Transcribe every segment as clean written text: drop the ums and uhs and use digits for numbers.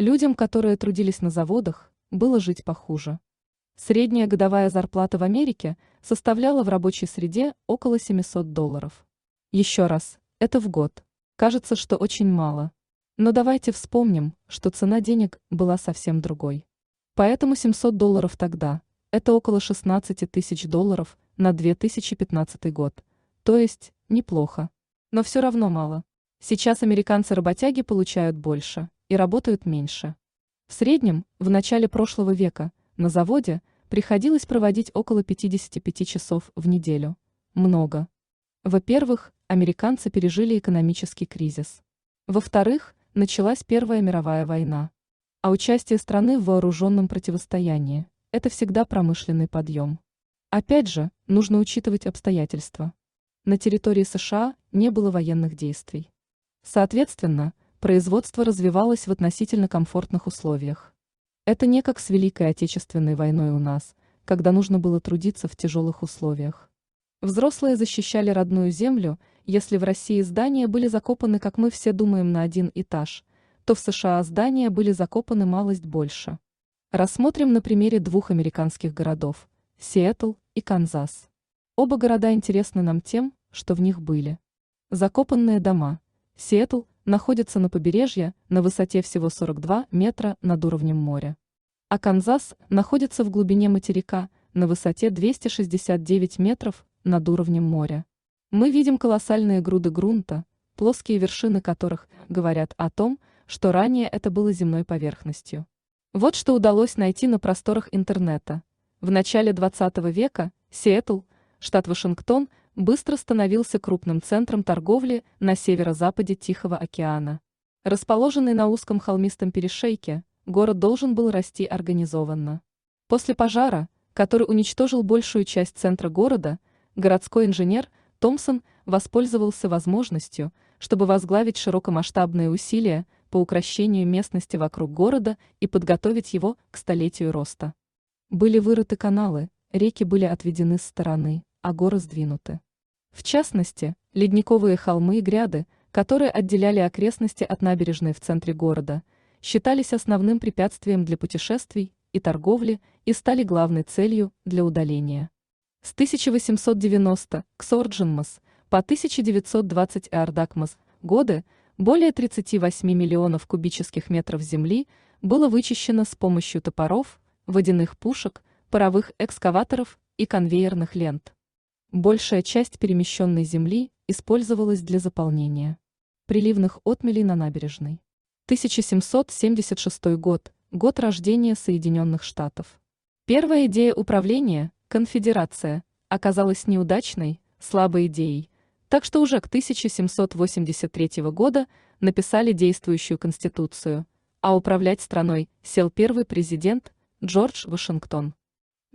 Людям, которые трудились на заводах, было жить похуже. Средняя годовая зарплата в Америке составляла в рабочей среде около $700. Еще раз, это в год. Кажется, что очень мало. Но давайте вспомним, что цена денег была совсем другой. Поэтому $700 тогда – это около $16 000 на 2015 год. То есть, неплохо. Но все равно мало. Сейчас американцы-работяги получают больше и работают меньше. В среднем, в начале прошлого века, на заводе приходилось проводить около 55 часов в неделю. Много. Во-первых, американцы пережили экономический кризис. Во-вторых, началась Первая мировая война. А участие страны в вооруженном противостоянии – это всегда промышленный подъем. Опять же, нужно учитывать обстоятельства. На территории США не было военных действий. Соответственно, производство развивалось в относительно комфортных условиях. Это не как с Великой Отечественной войной у нас, когда нужно было трудиться в тяжелых условиях. Взрослые защищали родную землю, если в России здания были закопаны, как мы все думаем, на один этаж, то в США здания были закопаны малость больше. Рассмотрим на примере двух американских городов – Сиэтл и Канзас. Оба города интересны нам тем, что в них были закопанные дома. Сиэтл находится на побережье на высоте всего 42 метра над уровнем моря. А Канзас находится в глубине материка на высоте 269 метров над уровнем моря. Мы видим колоссальные груды грунта, плоские вершины которых говорят о том, что ранее это было земной поверхностью. Вот что удалось найти на просторах интернета. В начале 20 века Сиэтл, штат Вашингтон, быстро становился крупным центром торговли на северо-западе Тихого океана. Расположенный на узком холмистом перешейке, город должен был расти организованно. После пожара, который уничтожил большую часть центра города, городской инженер Томпсон воспользовался возможностью, чтобы возглавить широкомасштабные усилия по укрощению местности вокруг города и подготовить его к столетию роста. Были вырыты каналы, реки были отведены с стороны, а горы сдвинуты. В частности, ледниковые холмы и гряды, которые отделяли окрестности от набережной в центре города, считались основным препятствием для путешествий и торговли и стали главной целью для удаления. С 1890 к Сорджинмас по 1920 Ардакмас годы более 38 миллионов кубических метров земли было вычищено с помощью топоров, водяных пушек, паровых экскаваторов и конвейерных лент. Большая часть перемещенной земли использовалась для заполнения приливных отмелей на набережной. 1776 год – год рождения Соединенных Штатов. Первая идея управления – конфедерация – оказалась неудачной, слабой идеей, так что уже к 1783 года написали действующую конституцию, а управлять страной сел первый президент Джордж Вашингтон.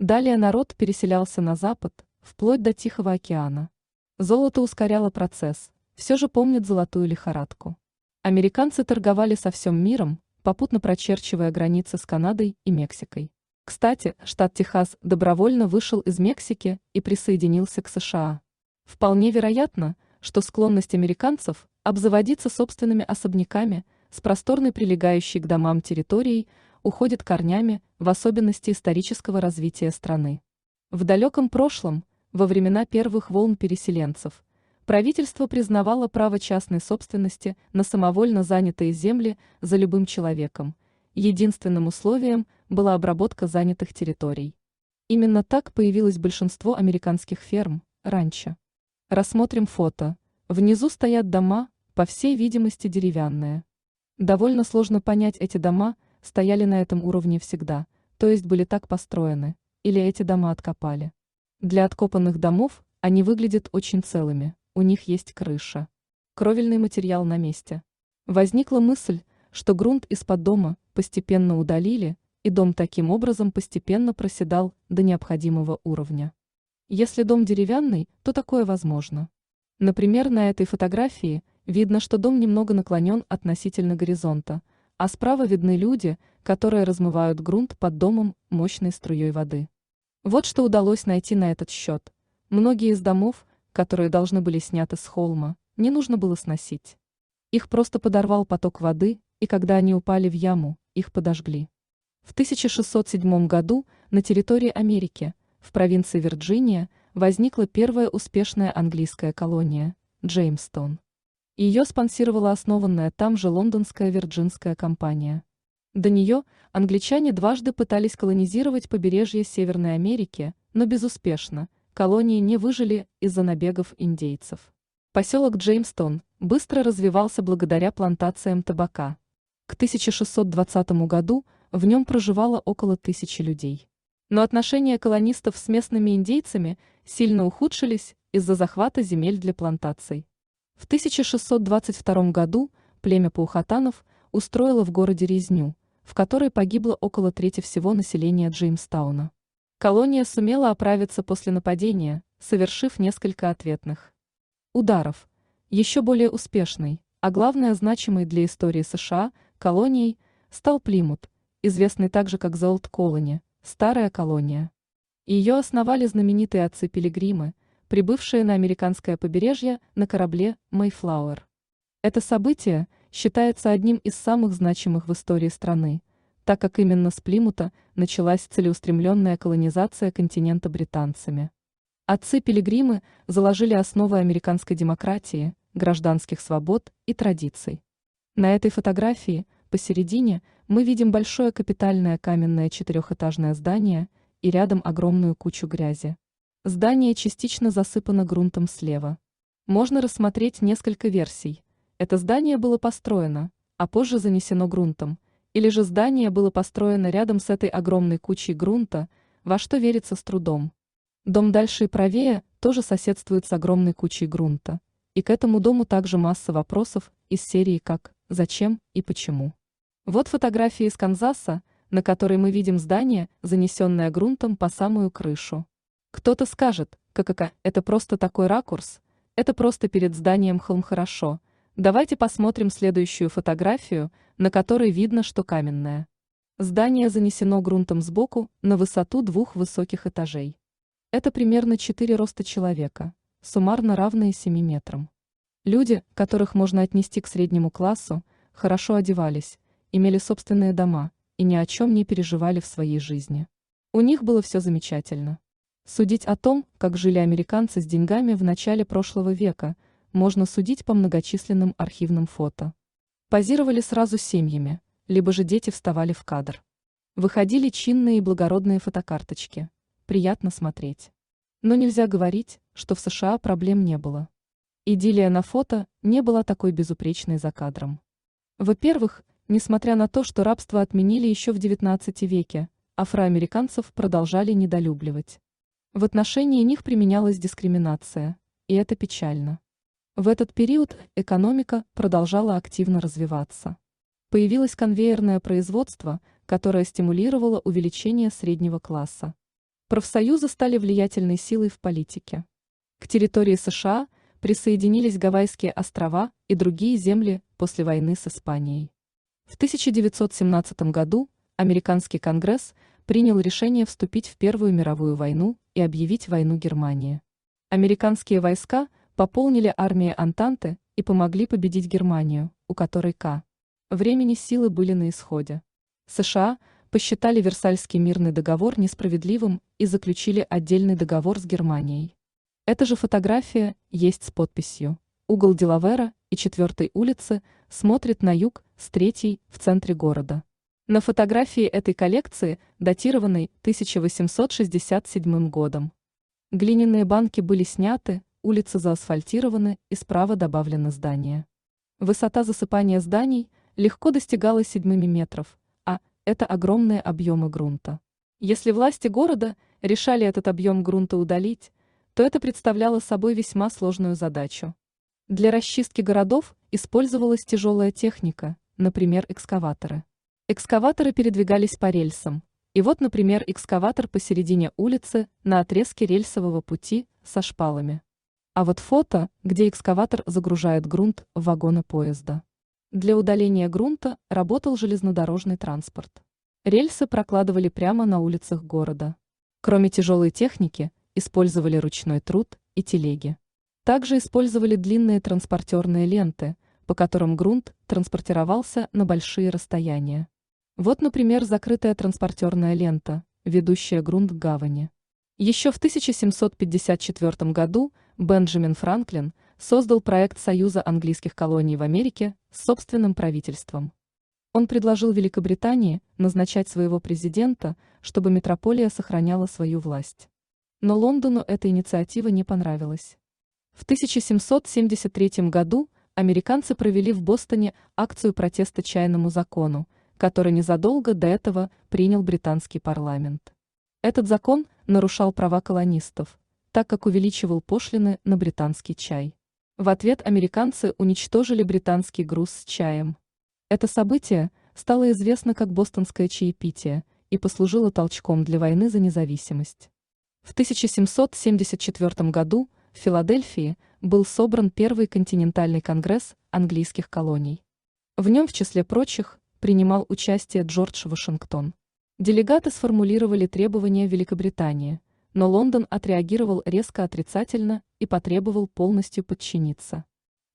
Далее народ переселялся на запад, вплоть до Тихого океана. Золото ускоряло процесс, все же помнят золотую лихорадку. Американцы торговали со всем миром, попутно прочерчивая границы с Канадой и Мексикой. Кстати, штат Техас добровольно вышел из Мексики и присоединился к США. Вполне вероятно, что склонность американцев обзаводиться собственными особняками с просторной прилегающей к домам территорией уходит корнями в особенности исторического развития страны. В далеком прошлом, во времена первых волн переселенцев, правительство признавало право частной собственности на самовольно занятые земли за любым человеком. Единственным условием была обработка занятых территорий. Именно так появилось большинство американских ферм, ранчо. Рассмотрим фото. Внизу стоят дома, по всей видимости деревянные. Довольно сложно понять, эти дома стояли на этом уровне всегда, то есть были так построены, или эти дома откопали. Для откопанных домов они выглядят очень целыми, у них есть крыша. Кровельный материал на месте. Возникла мысль, что грунт из-под дома постепенно удалили, и дом таким образом постепенно проседал до необходимого уровня. Если дом деревянный, то такое возможно. Например, на этой фотографии видно, что дом немного наклонен относительно горизонта, а справа видны люди, которые размывают грунт под домом мощной струей воды. Вот что удалось найти на этот счет. Многие из домов, которые должны были сняты с холма, не нужно было сносить. Их просто подорвал поток воды, и когда они упали в яму, их подожгли. В 1607 году на территории Америки, в провинции Вирджиния, возникла первая успешная английская колония – Джеймстон. Ее спонсировала основанная там же лондонская Вирджинская компания. До нее англичане дважды пытались колонизировать побережье Северной Америки, но безуспешно, колонии не выжили из-за набегов индейцев. Поселок Джеймстон быстро развивался благодаря плантациям табака. К 1620 году в нем проживало около 1000 людей. Но отношения колонистов с местными индейцами сильно ухудшились из-за захвата земель для плантаций. В 1622 году племя паухотанов устроило в городе резню, в которой погибло около трети всего населения Джеймстауна. Колония сумела оправиться после нападения, совершив несколько ответных ударов. Еще более успешной, а главное значимой для истории США, колонией стал Плимут, известный также как The Old Colony, старая колония. Ее основали знаменитые отцы-пилигримы, прибывшие на американское побережье на корабле Mayflower. Это событие считается одним из самых значимых в истории страны, так как именно с Плимута началась целеустремленная колонизация континента британцами. Отцы-пилигримы заложили основы американской демократии, гражданских свобод и традиций. На этой фотографии посередине мы видим большое капитальное каменное четырехэтажное здание и рядом огромную кучу грязи. Здание частично засыпано грунтом слева. Можно рассмотреть несколько версий. Это здание было построено, а позже занесено грунтом, или же здание было построено рядом с этой огромной кучей грунта, во что верится с трудом. Дом дальше и правее тоже соседствует с огромной кучей грунта, и к этому дому также масса вопросов из серии «Как?», «Зачем?» и «Почему?». Вот фотография из Канзаса, на которой мы видим здание, занесенное грунтом по самую крышу. Кто-то скажет, ККК, это просто такой ракурс, это просто перед зданием холм хорошо. Давайте посмотрим следующую фотографию, на которой видно, что каменное здание занесено грунтом сбоку на высоту 2 высоких этажей. Это примерно 4 роста человека, суммарно равные 7 метрам. Люди, которых можно отнести к среднему классу, хорошо одевались, имели собственные дома и ни о чем не переживали в своей жизни. У них было все замечательно. Судить о том, как жили американцы с деньгами в начале прошлого века, можно судить по многочисленным архивным фото. Позировали сразу семьями, либо же дети вставали в кадр. Выходили чинные и благородные фотокарточки. Приятно смотреть. Но нельзя говорить, что в США проблем не было. Идиллия на фото не была такой безупречной за кадром. Во-первых, несмотря на то, что рабство отменили еще в XIX веке, афроамериканцев продолжали недолюбливать. В отношении них применялась дискриминация, и это печально. В этот период экономика продолжала активно развиваться. Появилось конвейерное производство, которое стимулировало увеличение среднего класса. Профсоюзы стали влиятельной силой в политике. К территории США присоединились Гавайские острова и другие земли после войны с Испанией. В 1917 году американский Конгресс принял решение вступить в Первую мировую войну и объявить войну Германии. Американские войска пополнили армии Антанты и помогли победить Германию, у которой времени силы были на исходе. США посчитали Версальский мирный договор несправедливым и заключили отдельный договор с Германией. Эта же фотография есть с подписью «Угол Делавера и 4-й улицы смотрит на юг с 3-й в центре города». На фотографии этой коллекции, датированной 1867 годом. Глиняные банки были сняты, улицы заасфальтированы и справа добавлено здание. Высота засыпания зданий легко достигала 7 метров, а это огромные объемы грунта. Если власти города решали этот объем грунта удалить, то это представляло собой весьма сложную задачу. Для расчистки городов использовалась тяжелая техника, например, экскаваторы. Экскаваторы передвигались по рельсам, и вот, например, экскаватор посередине улицы на отрезке рельсового пути со шпалами. А вот фото, где экскаватор загружает грунт в вагоны поезда. Для удаления грунта работал железнодорожный транспорт. Рельсы прокладывали прямо на улицах города. Кроме тяжелой техники, использовали ручной труд и телеги. Также использовали длинные транспортерные ленты, по которым грунт транспортировался на большие расстояния. Вот, например, закрытая транспортерная лента, ведущая грунт к гавани. Еще в 1754 году Бенджамин Франклин создал проект Союза английских колоний в Америке с собственным правительством. Он предложил Великобритании назначать своего президента, чтобы метрополия сохраняла свою власть. Но Лондону эта инициатива не понравилась. В 1773 году американцы провели в Бостоне акцию протеста чайному закону, который незадолго до этого принял британский парламент. Этот закон нарушал права колонистов, так как увеличивал пошлины на британский чай. В ответ американцы уничтожили британский груз с чаем. Это событие стало известно как Бостонское чаепитие и послужило толчком для войны за независимость. В 1774 году в Филадельфии был собран Первый континентальный конгресс английских колоний. В нем, в числе прочих, принимал участие Джордж Вашингтон. Делегаты сформулировали требования Великобритании, но Лондон отреагировал резко отрицательно и потребовал полностью подчиниться.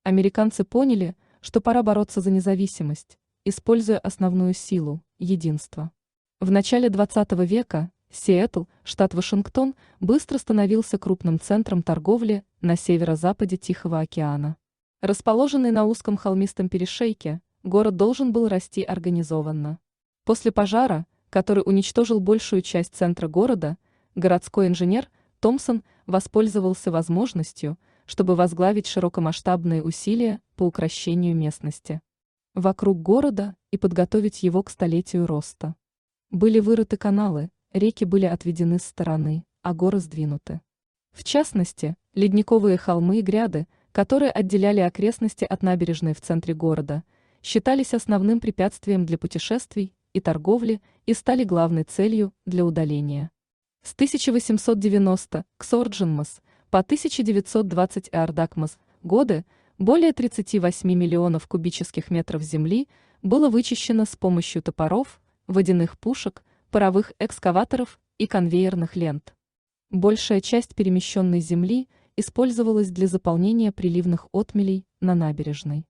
Американцы поняли, что пора бороться за независимость, используя основную силу – единство. В начале XX века Сиэтл, штат Вашингтон, быстро становился крупным центром торговли на северо-западе Тихого океана. Расположенный на узком холмистом перешейке, город должен был расти организованно. После пожара, который уничтожил большую часть центра города, городской инженер Томпсон воспользовался возможностью, чтобы возглавить широкомасштабные усилия по укрощению местности вокруг города и подготовить его к столетию роста. Были вырыты каналы, реки были отведены с стороны, а горы сдвинуты. В частности, ледниковые холмы и гряды, которые отделяли окрестности от набережной в центре города, считались основным препятствием для путешествий и торговли и стали главной целью для удаления. С 1890 к Сорджинмас по 1920 Ардакмас годы более 38 миллионов кубических метров земли было вычищено с помощью топоров, водяных пушек, паровых экскаваторов и конвейерных лент. Большая часть перемещенной земли использовалась для заполнения приливных отмелей на набережной.